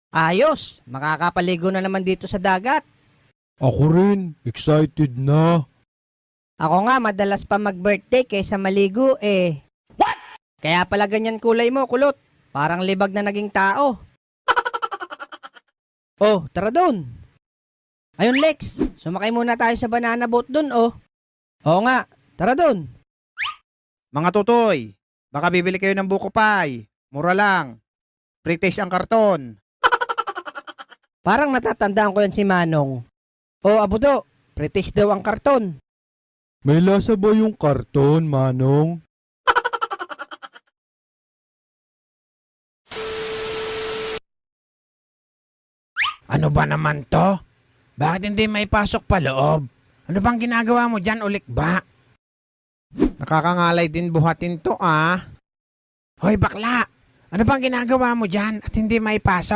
Ayos, makakapaligo na naman dito sa dagat. Ako rin, excited na. Ako nga, madalas pa mag-birthday kaysa maligo eh. What? Kaya pala ganyan kulay mo, kulot. Parang libag na naging tao. Oh, tara dun. Ayun Lex, sumakay muna tayo sa banana boat dun oh. Oo nga, tara dun. Mga tutoy, baka bibili kayo ng buko pie. Mura lang. Pre-taste ang karton. Parang natatandaan ko yan si Manong. Oh, abudo, pretest daw ang karton. May lasa ba yung karton, Manong? Ano ba naman to? Bakit hindi may pasok pa loob? Ano bang ginagawa mo dyan, ulikba? Nakakangalay din buhatin to, ah. Hoy, bakla! Ano bang ginagawa mo dyan at hindi may pasok?